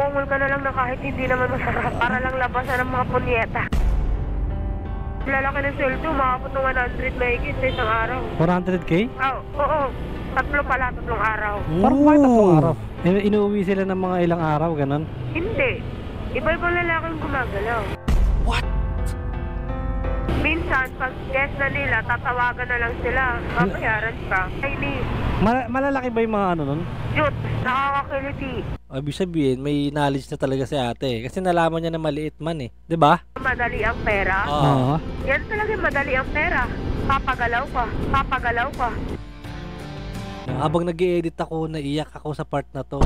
Uungol ka na lang na kahit hindi naman masarap para lang labasan ng mga punyeta. Lalaki ng sweldo, makapot ng 100 mahigit sa isang araw. 400k? Oo. Tatlo pala, 3 araw. Parang bakit 3 araw? Inuuwi sila ng mga ilang araw, ganon? Hindi. Iba-ibang lalaking gumagalaw. What? Minsan, pag guest na nila, tatawagan na lang sila. Papayaran ka. Chinese. Malalaki ba yung mga ano nun? Jut, nakakakiliti. Ibig sabihin, may knowledge na talaga si ate. Kasi nalaman niya na maliit man eh. 'Di ba? Madali ang pera. Oo. Yan talaga madali ang pera. Papagalaw ka. Habang nag-i-edit ako, naiyak ako sa part na to.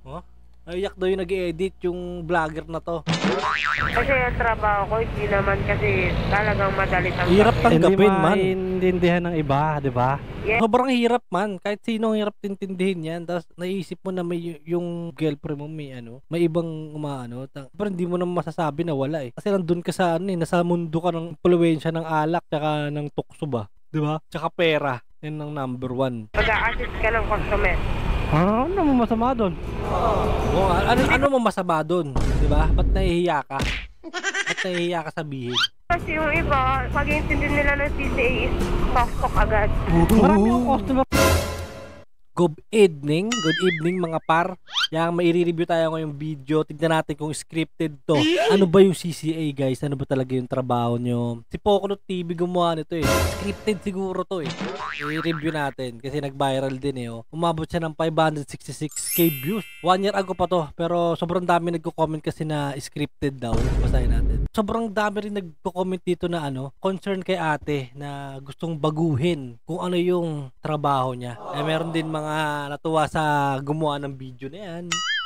Oh? Naiyak daw yung nag-i-edit, yung vlogger na to. Kasi yung trabaho ko, hindi naman kasi talagang madali tanggapin. Hirap tanggapin, man. Hindi maintindihan ng iba, di ba? Yes. Sobrang hirap man. Kahit sino ang hirap tintindihin yan. Tapos naisip mo na may yung girlfriend mo may ibang umaano. Pero hindi mo naman masasabi na wala eh. Kasi nandun ka sa nasa mundo ka ng impluwensya ng alak tsaka ng tukso ba? Di ba? Tsaka pera. Yan ang number 1. Pag-a-assist ka ng customer. Ano mo masama doon? Oh, ano mo masama doon? Di ba? Ba't nahihiya ka? Ba't nahihiya ka sabihin? Kasi yung iba, pag-iintindi nila ng CCA is talk agad. Marami yung customer. Good evening mga par. Yang maire-review tayo ngayong video. Tignan natin kung scripted to. Ano ba yung CCA guys? Ano ba talaga yung trabaho nyo? Si Pocono TV gumawa nito eh. Scripted siguro to eh. I-review natin kasi nag-viral din eh. Oh. Umabot siya ng 566k views. 1 year ago pa to. Pero sobrang dami nagko-comment kasi na scripted daw. Basahin natin. Sobrang dami rin nagko-comment dito na concern kay ate na gustong baguhin kung ano yung trabaho niya. Eh meron din mga natuwa sa gumawa ng video na yan.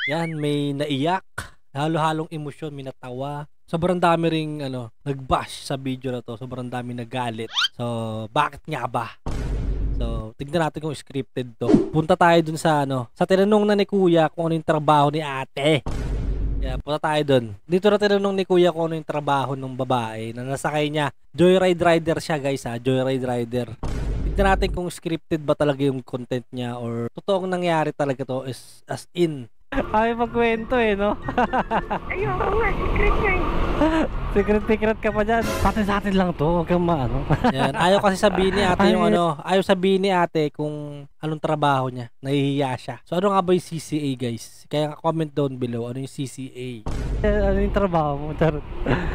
Yan, may naiyak. Halo-halong emosyon, may natawa. Sobrang dami ring nag-bash sa video na to. Sobrang dami nagalit. So, bakit nga ba? So, tignan natin kung scripted to. Punta tayo dun sa sa tinanong na ni Kuya kung ano yung trabaho ni ate. Yeah, punta tayo dun. Dito na tinanong ni Kuya kung ano yung trabaho ng babae na nasakay niya. Joyride rider siya guys ha, joyride rider. Tignan natin kung scripted ba talaga yung content niya or totoong nangyari talaga to is as in. Ay, magkwento eh, no? Ayoko nga, secret nga eh. Secret ka pa dyan. Sa atin lang to, huwag kang maano. Yan, ayaw kasi sabihin ni ate yung ayaw sabihin ni ate kung anong trabaho niya. Nahihiya siya. So ano nga ba yung CCA guys? Kaya comment down below, ano yung CCA? Ano yung trabaho mo, Charot?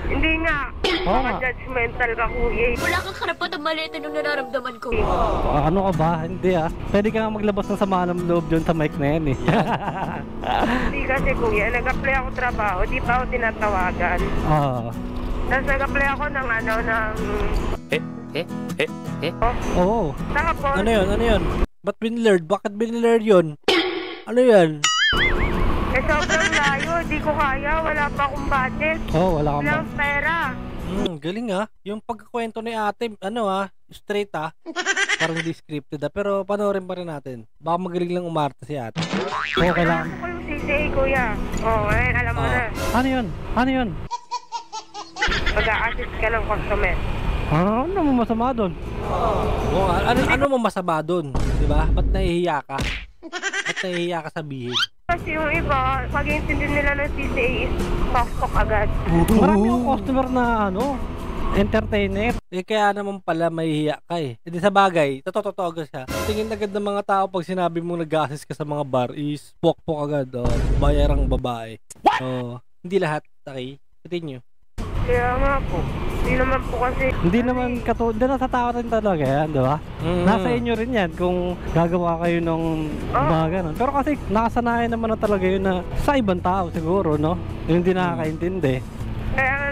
Hindi nga. Oo Mga nga. judgmental ka, kuya. Wala kang karapatang maliitin yung nararamdaman ko. Ano ka ba? Hindi ah. Pwede ka nga maglabas ng sama ng loob dyan sa mic na yan eh. Hindi kasi, kuya. Nag-apply ako trabaho. Di pa ako tinatawagan. Oo. Tapos nag-apply ako ng Oo. Tapos, Ano yun? Ba't binilard? Bakit binilard yun? Ano yan? sobrang layo. Di ko kaya. Wala pa akong budget. Oo, wala kang ba? Walang pera. Galing yung pagkakwento ni ate, straight parang hindi scripted pero panoorin pa rin natin. Baka magaling lang umarte si ate. Oo, kailangan. Ako yung CCA, kuya. Ngayon, alam mo na. Ano yun? Pag-a-assist ka ng customer. Ano mo masama doon? Oh, ano mo masama doon? Diba? Ba't nahihiya ka? Ba't nahihiya ka sabihin? Kasi yung iba, pag-iintindi nila ng CCA is talk agad. Marami yung customer na entertainer. Kaya naman pala mahihiya ka eh. Hindi sa bagay, totoo siya. Tingin agad ng mga tao pag sinabi mong nag-assist ka sa mga bar is pok agad. Bayarang babae. Hindi lahat, okay? Continue. Kaya nga po. Hindi naman po kasi... Hindi naman nasa tao rin talaga yan, di ba? Nasa inyo rin yan kung gagawa kayo ng mga ganun. Pero kasi nakasanayan naman na talaga yun na sa ibang tao siguro, no? Yung hindi nakakaintindi. Kaya nga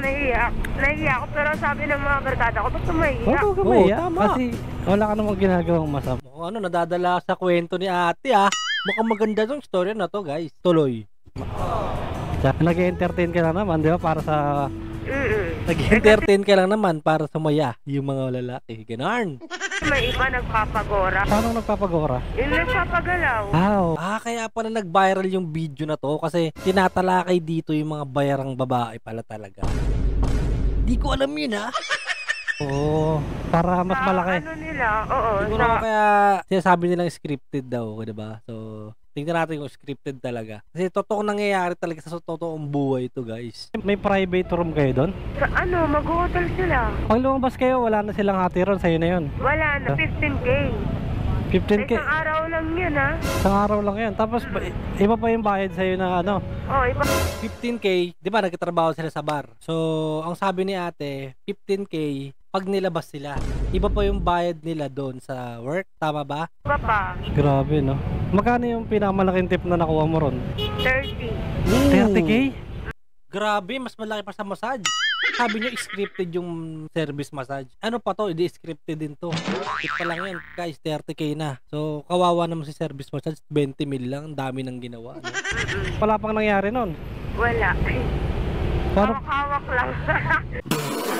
nahihiya ako. Pero sabi ng mga barkada ko, ba't mahihiya? Huwag ka mahiya. Kasi wala ka namang ginagawang masama. Nadadala sa kwento ni ate Mukhang maganda tong story na to guys. Tuloy. Nag-entertain ka na naman, di ba? Para sa... Nag-entertain ka lang naman para sumaya yung mga lalaki. Ganarn. May iba nagpapagora. Paano nagpapagora? Yung nagpapagalaw. Kaya pala nag-viral yung video na to kasi tinatalakay dito yung mga bayarang babae pala talaga. Di ko alam yun Oo, para mas malaki. Ano nila? Oo. Siguro kaya sinasabi nilang scripted daw, diba? So, Tingnan natin kung scripted talaga. Kasi totoong nangyayari talaga sa totoong buhay ito, guys. May private room kayo doon? Sa ano, mag-hotel sila. Pag lumabas kayo, wala na silang hatiron, sa'yo na yun. Wala na, 15K. 15K, Isang araw lang yun, ha? isang araw lang yan. Tapos, iba pa yung bayad sa'yo na ano. Oh, iba. 15K, di ba nagtatrabaho sila sa bar? So, ang sabi ni ate, 15K pag nilabas sila. Iba pa yung bayad nila doon sa work, tama ba? Iba pa. Grabe, no? Magkano yung pinakamalaking tip na nakuha mo ron? 30. 30K? Grabe, mas malaki pa sa massage. Sabi nyo, scripted yung service massage. Ano pa to? Hindi scripted din to. Tip pa lang yan, guys, 30K na. So, kawawa naman si service massage, 20 mil lang. Ang dami nang ginawa. No? Wala pang nangyari nun. Wala. Parang, Hawak-hawak lang.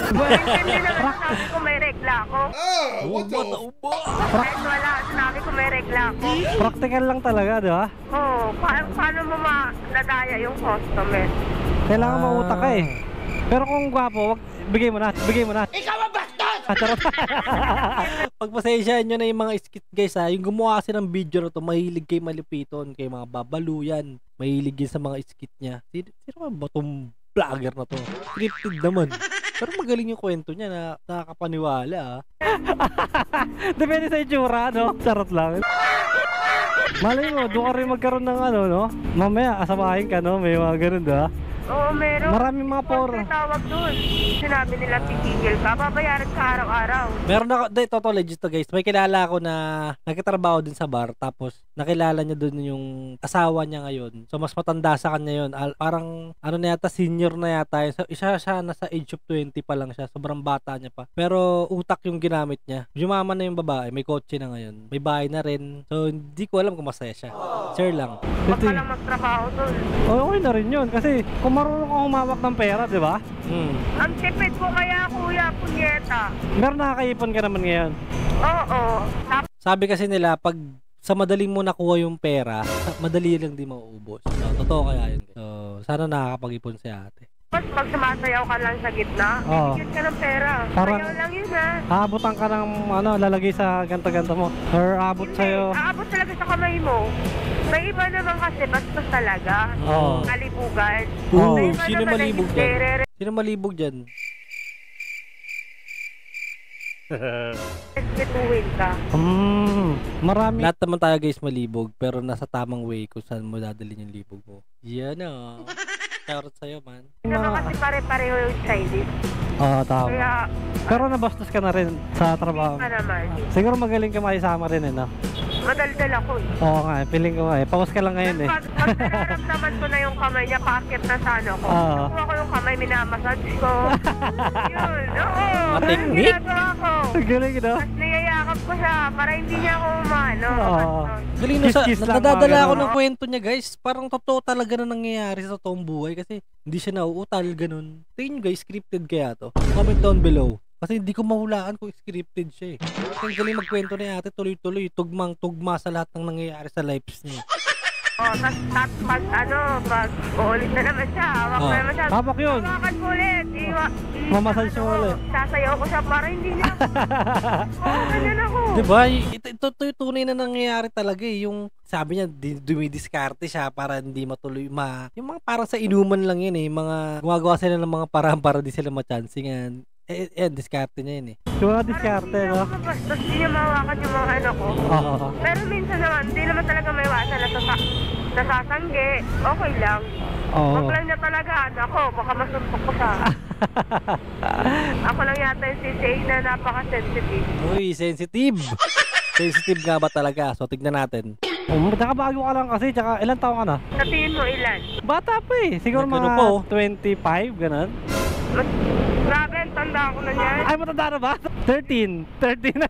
Hindi naman sabi ko may regla ako. Kahit wala, sabi ko may regla ako. practical lang talaga, di ba? Oo, paano mo nadaya yung customer? Kailangan mautak ka eh. Pero kung gwapo, wag, bigay mo na. Ikaw ang bastos! Pagpasensyahan nyo na yung mga skit, guys, ha. Yung gumawa kasi ng video na to, mahilig kay malipiton, kay mga babaluyan. Mahilig yun sa mga skit niya. Sino ba itong vlogger na to? Scripted naman. Pero magaling yung kwento niya na nakakapaniwala, ha. Depende sa itsura, no? Charot lang. Malay mo, doon ka rin magkaroon ng ano, no? Mamaya, asabahin ka, no? May mga ganun, diba? Oo, meron. Maraming mga Kung tawag doon, sinabi nila titigil ka, babayaran ka araw-araw. Meron ako, totoo legit to, guys. May kilala ako na nagtatrabaho din sa bar, tapos nakilala niya doon yung asawa niya ngayon. So mas matanda sa kanya yun. Parang ano na yata, senior na yata. So, siya nasa age of 20 pa lang siya. Sobrang bata niya pa. Pero utak yung ginamit niya. Yumaman na yung babae, may kotse na ngayon. May bahay na rin. So hindi ko alam kung masaya siya. Share lang. Huwag ka lang magtrabaho doon. Okay na rin yun. Kasi kung marunong kang humawak ng pera, di ba? Ang tipid ko kaya, kuya, punyeta. Meron nakakaipon ka naman ngayon. Oo. Tapos Sabi kasi nila, pag sa madaling mo nakuha yung pera, madali lang di mauubos. So, totoo kaya yun. So, sana nakakapag-ipon si ate. pag sumasayaw ka lang sa gitna, Oo. bigyan ka ng pera. Parang- Sayaw lang yun, ha? Aabutan ka ng ano, lalagay sa ganta-ganta mo. Or aabot Hindi, sa'yo. aabot talaga sa kamay mo. May iba naman kasi bastos talaga. Oo. Kalibugan. Oo. May iba Sino naman na malibog hindi, dyan? Sino malibog dyan? respetuhin ka. Marami. Lahat naman tayo, guys, malibog, pero nasa tamang way kung saan mo dadalhin yung libog mo. Yan o. Shoutout sa'yo, man. Hindi naman kasi pare-pareho yung Chinese. Oo, tama. Kaya, Pero nabastos ka na rin sa trabaho. pa naman. Siguro magaling ka makisama rin eh, no? Madaldal ako eh. Oo nga, feeling ko nga eh. Pause ka lang ngayon eh. Pag nararamdaman ko na yung kamay niya, paakit na sa ano ko. Oo. Nakuha ko yung kamay, minamassage ko. Yun, oo. Mga technique? Ginagawa ko. Galing, no? Tapos niyayakap ko siya para hindi niya ako umano. Oo. Galing no, Kiss-kiss lang, nadadala mga ako ganun. ng kwento niya, guys. Parang totoo talaga na nangyayari sa totoong buhay kasi hindi siya nauutal, ganun. Tingin nyo, guys, scripted kaya to? Comment down below. Kasi hindi ko mahulaan kung scripted siya eh. Ang galing magkwento na ate, tuloy-tuloy, tugmang-tugma sa lahat ng nangyayari sa lives niya. Oh, tapos pag pag uulit na naman siya, hawak na naman siya. Habak yun. Hawakan ko ulit. Mamassage mo ulit. Sasayaw ko siya para hindi niya ako. Oo, ganyan ako. Diba? Ito yung tunay na nangyayari talaga eh. Yung sabi niya, dumidiskarte siya para hindi matuloy yung mga parang sa inuman lang yun eh. Mga gumagawa sila ng mga parang para di sila machansingan. Diskarte niya yun eh. Yung mga diskarte, no? Tapos hindi niya mahawakan yung mga ano ko. Oo. Pero minsan naman, hindi naman talaga may iwasan na nasasangge. Okay lang. Oo. Wag lang niya talaga, ako, baka masuntok ko siya. Ako lang yata yung CCA na napaka-sensitive. Uy, sensitive! Sensitive nga ba talaga? So, tignan natin. Nakabago ka lang kasi, tsaka ilang taong ka na? Sa tingin mo ilan? Bata pa eh. Siguro Nagkano mga po? 25, ganun. Grabe, ang tanda ko na niyan. Ay, matanda na ba? 13 na.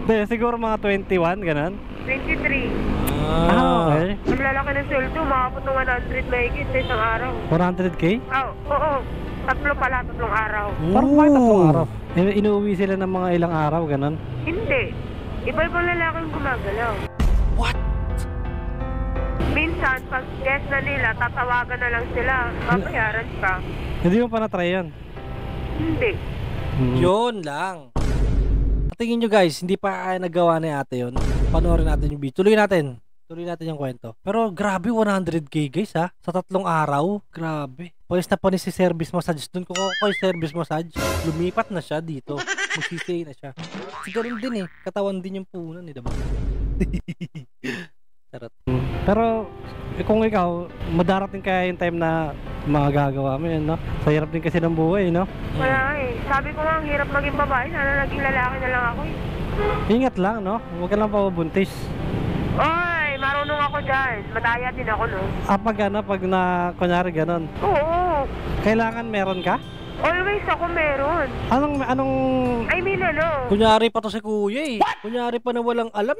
De, siguro mga 21, ganun. 23. Okay. Ang lalaki ng sweldo, makapot ng 100 na higit sa isang araw. 400k? Oo. Tatlong araw. Parang bakit tatlong araw? Inuwi sila ng mga ilang araw, ganun. Hindi. Iba-ibang lalaking gumagalaw. What? Minsan, pag guest na nila, tatawagan na lang sila. Babayaran ka. Hindi mo pa na-try yun. Hindi. Hmm. Yun lang. Tingin nyo guys, hindi pa kaya nagawa ni ate yun. Panoorin natin yung video. Tuloy natin yung kwento. Pero grabe, 100k guys ha. Sa 3 araw. Grabe. Palis na panis si service massage. Doon ko yung service massage. Lumipat na siya dito. Magsisay na siya. Siguro din katawan din yung punan diba? Charot. Pero kung ikaw, madarating kaya yung time na magagawa mo yun, no? Sa hirap din kasi ng buhay, no? Kaya sabi ko nga, ang hirap maging babae. Sana naging lalaki na lang ako Ingat lang, no? Huwag ka lang pabuntis. Oy, marunong ako dyan. Madaya din ako, no? Pag kunyari ganon, Oo. kailangan meron ka? Always ako meron. Anong, I mean, Kunyari pa to si kuya Kunyari pa na walang alam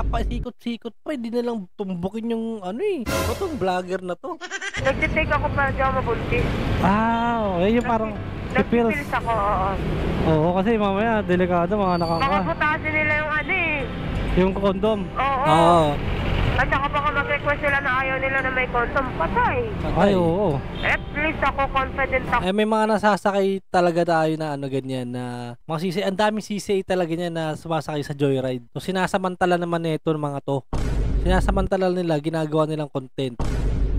Pasikot-sikot pa. Hindi na lang tumbukin yung Itong vlogger na to. nagtitake ako para di ako mabuntis. okay, yung parang, pills. Nagpipils ako, oo. Oo, kasi mamaya, delikado, mga anak ka. Makaputasin nila yung Yung kondom. Oo. Oo. At saka baka mag-request sila na ayaw nila na may condom. Patay. Ay, oo. At least ako confident ako. May mga nasasakay talaga tayo na ganyan na mga CCA, ang daming CCA talaga niya na sumasakay sa joyride. So sinasamantala naman nito ng mga to. Sinasamantala nila, ginagawa nilang content.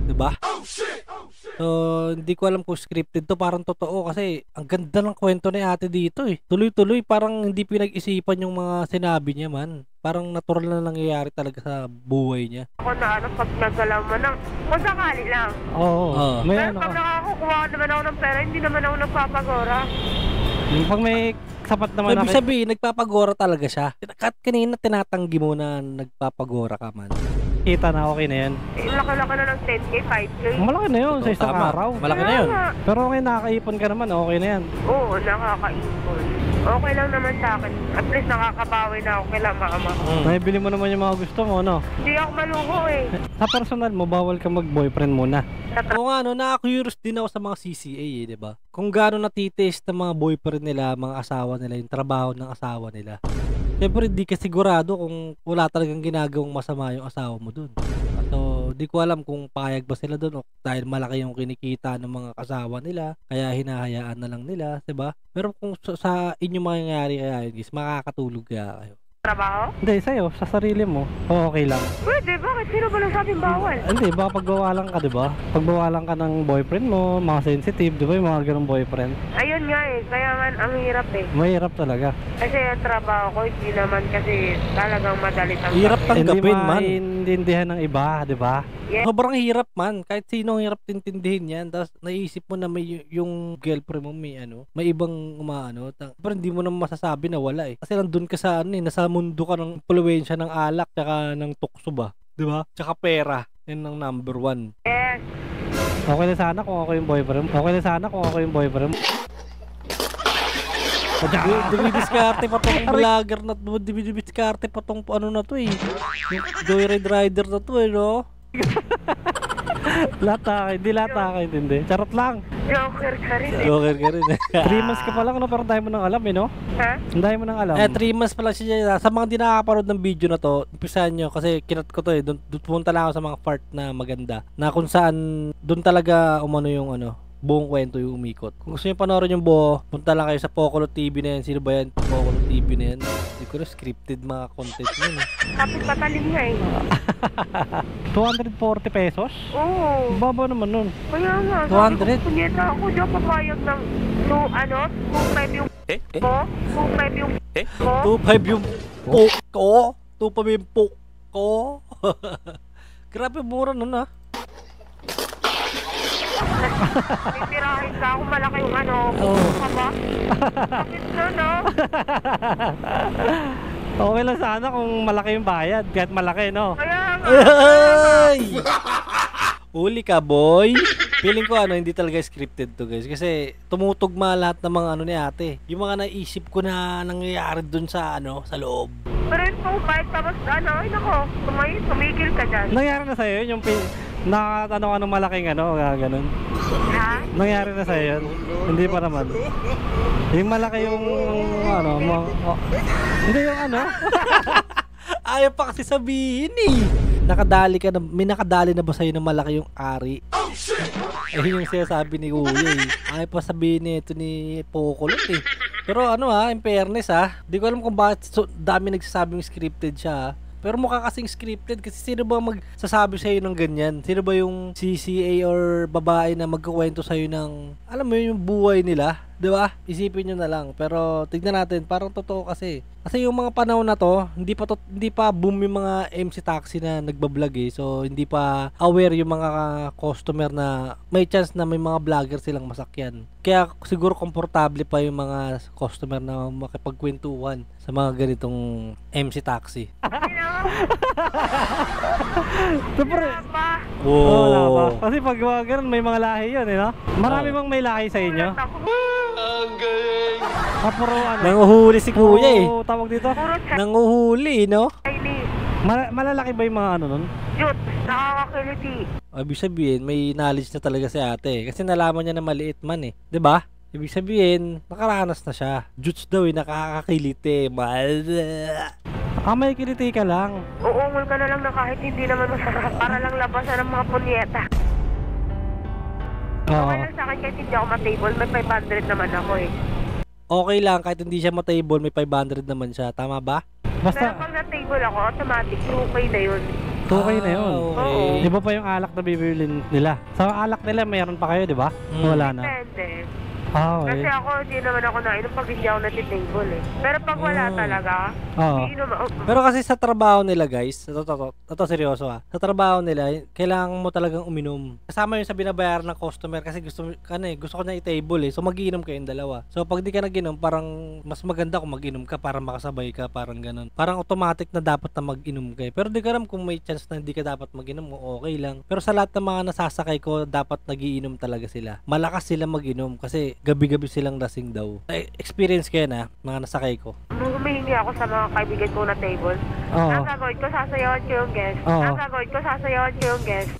'Di ba? So, hindi ko alam kung scripted to, parang totoo kasi ang ganda ng kwento ni ate dito Tuloy-tuloy, parang hindi pinag-isipan yung mga sinabi niya man. Parang natural na nangyayari talaga sa buhay niya. Ako na pag nagalaw mo ng, kung sakali lang. Oo. May Pero pag nakakukuha naman ako ng pera, hindi naman ako nagpapagora. Pag may sapat naman Ibig sabihin, nagpapagora talaga siya. Kahit kanina tinatanggi mo na nagpapagora ka man. kita na okay na yan. Laki-laki na ng 10k, 5k. Malaki na yun sa isang Tama. araw. Malaki na yun. Pero okay, nakakaipon ka naman, okay na yan. Oo, nakakaipon. Okay lang naman sa akin. At least nakakabawi na ako kila mama. Naibili mo naman yung mga gusto mo, no? Hindi ako maluho Sa personal mo, bawal ka mag-boyfriend muna. Oo nga, na-curious din ako sa mga CCA di ba? Kung gaano natitest ng mga boyfriend nila, mga asawa nila, yung trabaho ng asawa nila. Siyempre, di ka sigurado kung wala talagang ginagawang masama yung asawa mo dun. So, di ko alam kung payag ba sila dun o dahil malaki yung kinikita ng mga asawa nila, kaya hinahayaan na lang nila, diba? Pero kung sa inyo mangyayari kaya yun, guys, makakatulog kaya kayo. Trabaho? Hindi, sa'yo, sa sarili mo, okay lang. Pwede, bakit? Sino ba lang sabing bawal? Hindi, baka pagbawalan ka, diba? Pagbawalan ka ng boyfriend mo, mga sensitive, diba? Yung mga ganong boyfriend. Ayun nga kaya nga ang hirap Mahirap talaga. Kasi ang trabaho ko, hindi naman kasi talagang madali tanggapin. Hirap tanggapin, man. Hindi maintindihan ng iba, diba? Yes. Sobrang hirap man. Kahit sino ang hirap tintindihin yan. Tapos naisip mo na may yung girlfriend mo may ibang pero hindi mo naman masasabi na wala Kasi nandun ka sa nasa mundo ka ng impluwensya ng alak tsaka ng tukso ba? Diba? Tsaka pera. Yan ang number 1. Yes. Okay na sana kung ako yung boyfriend. Okay na sana kung ako yung boyfriend. Dumidiskarte pa tong vlogger na dumidiskarte pa tong na to Joyride rider na to no? Hindi lahat nakakaintindi. Charot lang. Joker ka rin Joker ka rin 3 months ka pa lang, no? Pero tayo mo nang alam, no? Ha? Tayo mo nang alam. 3 months pa lang siya. Sa mga di nakakaparod ng video na to, umpisahan nyo kasi kinat ko to Doon pumunta lang ako sa mga part na maganda. Na kung saan, doon talaga umano yung buong kwento yung umikot. Kung gusto nyo panoorin yung buo, punta lang kayo sa Pocolot TV na yan. Sino ba yan? Pocolot TV na yan. Hindi ko na scripted mga content yun Tapos patalim nga 240 pesos? Oo. Baba naman nun. Kaya nga. 200? Punyeta ako, di ako papayag ng 2.5 yung ko? 2.5 yung ko? 2.5 yung po ko? 2.5 yung po ko? Grabe, mura nun Titirahin ka ako, malaki yung ka ba? Bakit na, Okay lang sana kung malaki yung bayad. Kahit malaki, no? Kaya nga. Ay! Uli ka, boy. Feeling ko hindi talaga scripted to, guys. Kasi tumutugma lahat ng mga ni ate. Yung mga naisip ko na nangyayari dun sa sa loob. Pero yun po, kahit tapos ay nako, tumigil ka dyan. Nangyari na sa'yo yun, yung anong malaking ganun. Ha? Nangyari na sa'yo yun? Hindi pa naman. Yung malaki yung hindi yung Ayaw pa kasi sabihin may nakadali na ba sa'yo na malaki yung ari? Yung sinasabi ni Kuya Ayaw pa sabihin ito ni Pocolot Pero in fairness di ko alam kung bakit dami nagsasabing scripted siya Pero mukha kasing scripted kasi sino ba magsasabi sa'yo ng ganyan? Sino ba yung CCA or babae na magkukwento sa'yo ng, alam mo yung buhay nila? 'Di ba? Isipin nyo na lang. Pero tignan natin, parang totoo kasi. Kasi yung mga panahon na to, hindi pa boom yung mga MC taxi na nagba-vlog eh. So hindi pa aware yung mga customer na may chance na may mga vlogger silang masakyan. Kaya siguro komportable pa yung mga customer na makipagkwentuhan sa mga ganitong MC taxi. Super. Pa. Wala ba? Kasi pag mga ganun, may mga lahi yun, eh, no? Marami bang may lahi sa inyo? Puro ano? Nanguhuli si kuya eh. Oo, tawag dito. Puro Nanguhuli, no? Chinese. Malalaki ba yung mga ano nun? Jut. Nakakakiliti. Ibig sabihin, may knowledge na talaga si ate. Kasi nalaman niya na maliit man eh. 'Di ba? Ibig sabihin, nakaranas na siya. Juts daw eh, nakakakiliti. May kiliti ka lang. Uungol ka na lang na kahit hindi naman masarap para lang labasan ng mga punyeta. Oo. Okay lang sa akin kahit hindi ako matable, may 500 naman ako eh. Okay lang, kahit hindi siya matable, may 500 naman siya. Tama ba? Pero Basta, pag na-table ako, automatic, 2K na yun. 2K na yun. Okay. Di ba pa yung alak na bibili nila? Sa alak nila, mayroon pa kayo, di ba? Wala na. Depende. Okay. Kasi ako, hindi naman ako nainom pag hindi ako natitable eh. Pero pag wala talaga, Oo. hindi inom ako. Pero kasi sa trabaho nila guys, ito seryoso ha. Sa trabaho nila, kailangan mo talagang uminom. Kasama yun sa binabayaran ng customer kasi gusto ko na i-table eh. So mag-iinom kayong dalawa. So pag di ka nag-inom, parang mas maganda kung mag-inom ka para makasabay ka, parang ganun. Parang automatic na dapat na mag-inom kayo. Pero di ka alam kung may chance na hindi ka dapat mag-inom, okay lang. Pero sa lahat ng mga nasasakay ko, dapat nagiinom talaga sila. Malakas sila mag-inom kasi gabi-gabi silang lasing daw. Experience ko yan ha, mga nasakay ko. Humihingi ako sa mga kaibigan ko na table. Oo. Ang gagawin ko, sasayawan ko yung guest. Oo. Ang gagawin ko, sasayawan ko yung guest.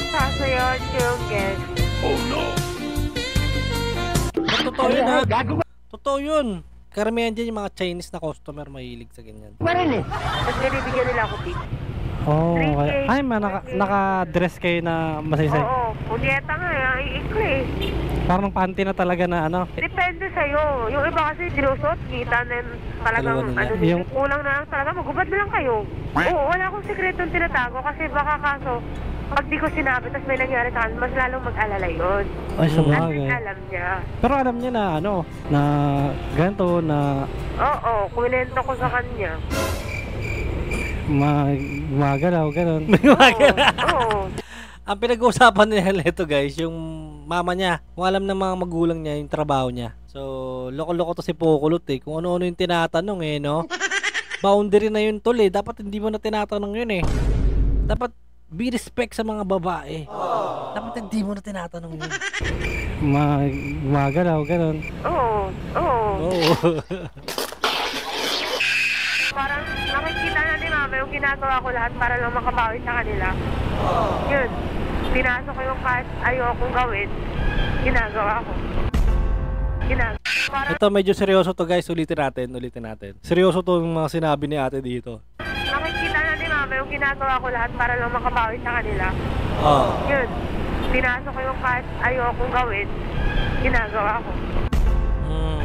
Sasayawan ko yung guest. Totoo yun ha. Totoo yun. Karamihan dyan yung mga Chinese na customer mahilig sa ganyan. Tapos binibigyan nila ako tip. Oh, 3K. okay. Ay, naka-dress kayo na masisay. Oo, punyeta nga eh, iikli eh. Parang panty na talaga na ano. Depende sa'yo. Yung iba kasi sinusot, kita na yun, talagang Dalawa nila. ano, Yung- kulang na lang talaga, magubad na lang kayo. Oo, wala akong sikretong tinatago kasi baka kaso, pag di ko sinabi, tapos may nangyari sa akin, mas lalong mag-alala yun. Ay, sa At bagay. least alam niya. Pero alam niya na ano, na ganito, na Oo, kunento ko sa kanya. gumagalaw, ganun. Oo. Ang pinag-uusapan nila ito guys, yung mama niya, kung alam ng mga magulang niya yung trabaho niya. So, loko-loko to si Pokulot eh. Kung ano-ano yung tinatanong eh, no? Boundary na yun tol eh. Dapat hindi mo na tinatanong yun eh. Dapat be respect sa mga babae. Dapat hindi mo na tinatanong yun. Gumagalaw, ganun. Oo. Oo. Oo. Parang nakikita na ni mama yung ginagawa ko lahat para lang makabawi sa kanila. Yun. Pinasok ko yung kahit ayokong gawin. Ginagawa ko. Parang Ito medyo seryoso to guys. Ulitin natin. Seryoso to yung mga sinabi ni ate dito. nakikita na ni mama yung ginagawa ko lahat para lang makabawi sa kanila. Oo. Yun. Pinasok ko yung kahit ayokong gawin. Ginagawa ko.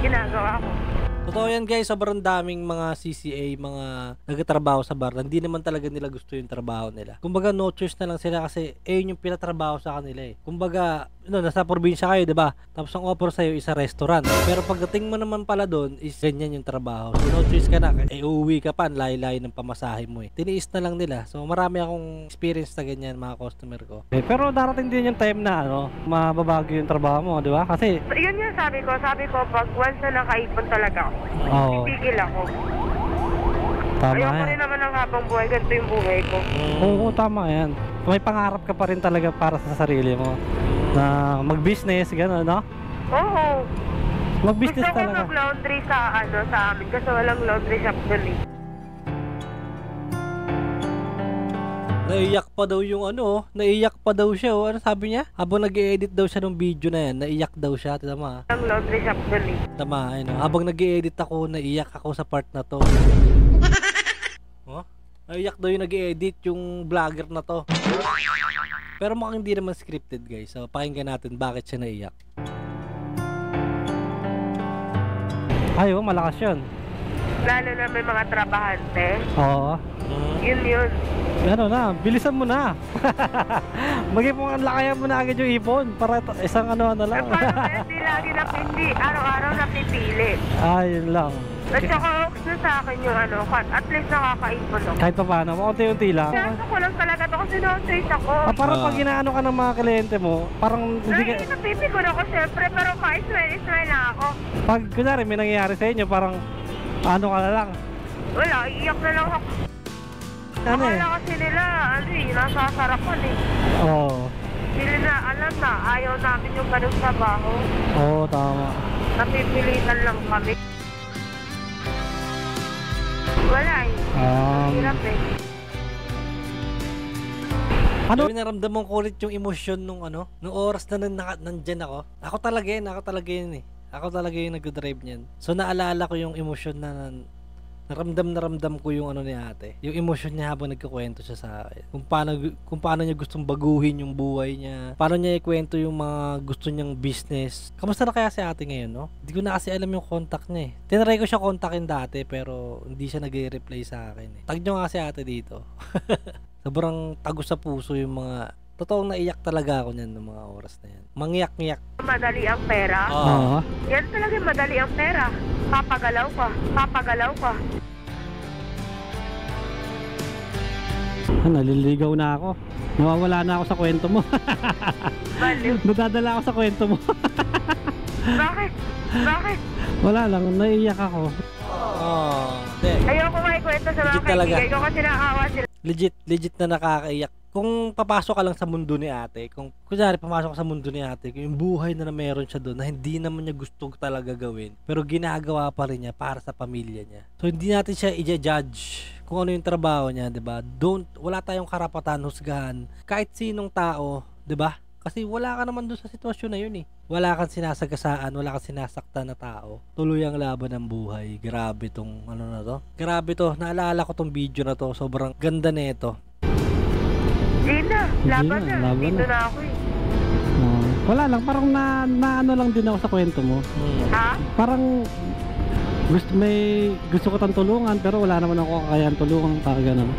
Ginagawa ko. Totoo yan guys, sobrang daming mga CCA, mga nagtatrabaho sa bar, hindi naman talaga nila gusto yung trabaho nila. Kumbaga no choice na lang sila kasi yun yung pinatrabaho sa kanila eh. Kumbaga, nasa probinsya kayo, 'di ba? Tapos ang offer sa iyo is a restaurant. Pero pagdating mo naman pala doon, is ganyan yung trabaho. So no choice ka na, uuwi ka pa, layo-layo ng pamasahe mo eh. Tiniis na lang nila. So marami akong experience na ganyan mga customer ko. Pero darating din yung time na ano, mababago yung trabaho mo, di ba? Kasi, Yun yung sabi ko pag once na nakaipon talaga ako, oo, pipigil ako. tama Ayoko yan. rin naman ng habang buhay, ganito yung buhay ko. Oo, tama yan. May pangarap ka pa rin talaga para sa sarili mo. Na mag-business, gano'n, no? Oo. Mag-business Gusto ko talaga. mag-laundry sa amin kasi walang laundry shop dun eh. Naiyak pa daw siya. Oh. Ano sabi niya? Habang nag-i-edit daw siya ng video na yan, naiyak daw siya. Tama. Walang laundry shop dun eh. Tama, ano. Habang nag-i-edit ako, naiyak ako sa part na to. Oh? Naiyak daw yung nag-i-edit yung vlogger na to. Pero mukhang hindi naman scripted guys. So pakinggan natin bakit siya naiyak. Ay, oh, malakas yun. Lalo na may mga trabahante. Oo. Yun. Ano na, bilisan mo na. Mag-ipon, lakayan mo na agad yung ipon para isang ano Eh, lang. paano kaya di lagi napindi, araw-araw napipili? Yun lang. At saka oaks na sa akin yung ano, at least nakakaipon ako. Kahit pa paano, unti-unti lang. Kaso ko lang talaga to kasi no-choice ako. Parang pag inaano ka ng mga kliyente mo, parang hindi ka, Napipikon ako syempre, pero pa-smile lang ako. pag kunyari may nangyayari sa inyo, parang ano ka na lang. Wala, iiyak na lang ako. Ano eh? Akala kasi nila, nasasarapan eh. Oo. Hindi na alam na, ayaw namin yung ganung trabaho. Oo, tama. Napipilitan lang kami. Wala eh. Hirap eh. Ano? Naramdaman ko ulit yung emosyon nung oras na nandyan ako. Ako talaga yun eh. Ako talaga yung nag-drive niyan. So naalala ko yung emosyon na naramdam ko yung ni ate. Yung emosyon niya habang nagkukwento siya sa akin. Kung paano niya gustong baguhin yung buhay niya. Paano niya ikwento yung mga gusto niyang business. Kamusta na kaya si ate ngayon, no? Hindi ko na kasi alam yung contact niya eh. Tinry ko siya kontakin dati pero hindi siya nag-reply sa akin eh. Tag niyo nga si ate dito. Sobrang tagos sa puso yung mga totoong naiyak talaga ako niyan ng mga oras na yan. Mangyak-ngyak. Madali ang pera. Oo. Yan talaga madali ang pera. Papagalaw ka. Naliligaw na ako. Nawawala na ako sa kwento mo. Baliw. Nadadala ako sa kwento mo. Bakit? Wala lang, naiiyak ako. Ayoko nga ikwento sa mga Legit talaga. kaibigan ko kasi nakakawa sila. Legit na nakakaiyak. Kung papasok ka lang sa mundo ni ate, kung kunyari papasok ka sa mundo ni ate, yung buhay na meron siya doon na hindi naman niya gusto talaga gawin, pero ginagawa pa rin niya para sa pamilya niya. So hindi natin siya i-judge kung ano yung trabaho niya, 'di ba? Wala tayong karapatan husgahan kahit sinong tao, 'di ba? Kasi wala ka naman doon sa sitwasyon na yun eh. Wala kang sinasagasaan, wala kang sinasaktan na tao. Tuloy ang laban ng buhay. Grabe tong na to. Grabe to. Naalala ko tong video na to. Sobrang ganda nito. Hindi na, laban na. laban Dito na. na ako eh. Wala lang, parang na ano lang din ako sa kwento mo. Ha? Parang gusto ko tang tulungan pero wala naman ako kakayahan tulungan, parang ganun.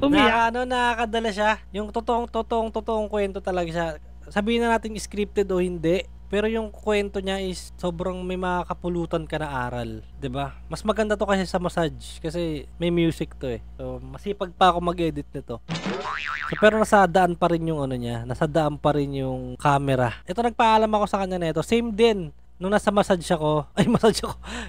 Umiyak. Nakakadala siya. Yung totoong kwento talaga siya. Sabihin na natin scripted o hindi, pero yung kwento niya is sobrang may makakapulutan ka na aral, 'di ba? Mas maganda to kasi sa massage kasi may music to eh. So masipag pa ako mag-edit nito. So, pero nasa daan pa rin yung nasa daan pa rin yung camera. Ito nagpaalam ako sa kanya nito. Same din nung nasa massage ako.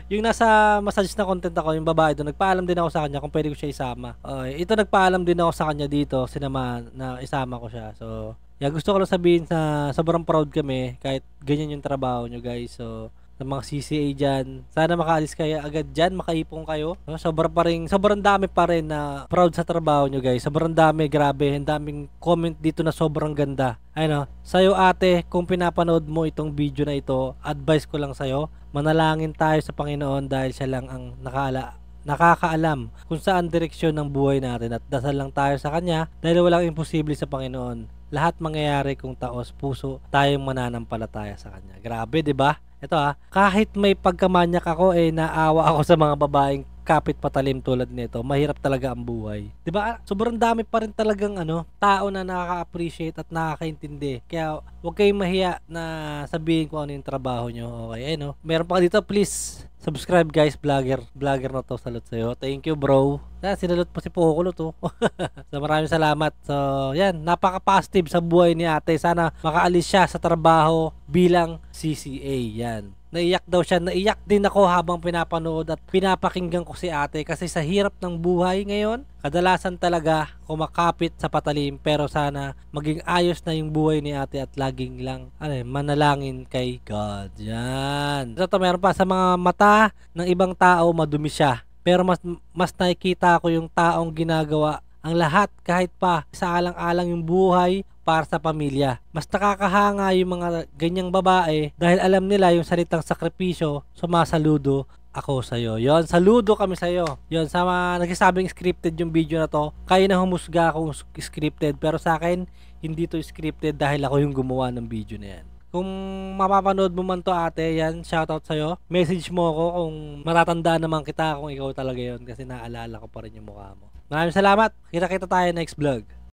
Yung nasa massage na content ako, yung babae doon, nagpaalam din ako sa kanya kung pwede ko siya isama. Ito nagpaalam din ako sa kanya dito, sinama na isama ko siya. So gusto ko lang sabihin na sobrang proud kami kahit ganyan yung trabaho nyo guys. So sa mga CCA dyan, sana makaalis kayo agad dyan, makaipong kayo. No? Sobrang dami pa rin na proud sa trabaho nyo guys. Sobrang dami, grabe. Ang daming comment dito na sobrang ganda. Ayun, sa'yo ate, kung pinapanood mo itong video na ito, advice ko lang sa'yo, manalangin tayo sa Panginoon dahil siya lang ang nakakaalam kung saan direksyon ng buhay natin at dasal lang tayo sa Kanya dahil walang imposible sa Panginoon. Lahat mangyayari kung taos puso tayong mananampalataya sa Kanya. Grabe, 'di ba? Ito kahit may pagkamanyak ako naawa ako sa mga babaeng kapit patalim tulad nito. Mahirap talaga ang buhay. 'Di ba? Sobrang dami pa rin talagang tao na nakaka-appreciate at nakakaintindi. Kaya huwag kayong mahiya na sabihin kung ano yung trabaho nyo. Okay, meron pa dito, please subscribe guys, vlogger na to. Salute sa'yo. Thank you bro. Sinalot po si Pokulo to. So maraming salamat. So yan, napaka-positive sa buhay ni ate. Sana makaalis siya sa trabaho bilang CCA. Yan. Naiyak daw siya. Naiyak din ako habang pinapanood at pinapakinggan ko si ate kasi sa hirap ng buhay ngayon, kadalasan talaga kumakapit sa patalim, pero sana maging ayos na yung buhay ni ate at laging lang manalangin kay God. Yan. Ito meron pa sa mga mata ng ibang tao madumi siya. Pero mas nakikita ko yung taong ginagawa ang lahat kahit pa sa alang-alang yung buhay para sa pamilya. Mas nakakahanga yung mga ganyang babae dahil alam nila yung salitang sakripisyo, sumasaludo ako sa'yo. Yon, saludo kami sa'yo. Yon, sa mga nagsasabing scripted yung video na to, kayo na humusga kung scripted. Pero sa akin, hindi to scripted dahil ako yung gumawa ng video na yan. Kung mapapanood mo man to ate, yan, shoutout sa'yo. Message mo ako kung matatandaan naman kita kung ikaw talaga yon kasi naalala ko pa rin yung mukha mo. Maraming salamat. Kita-kita tayo next vlog.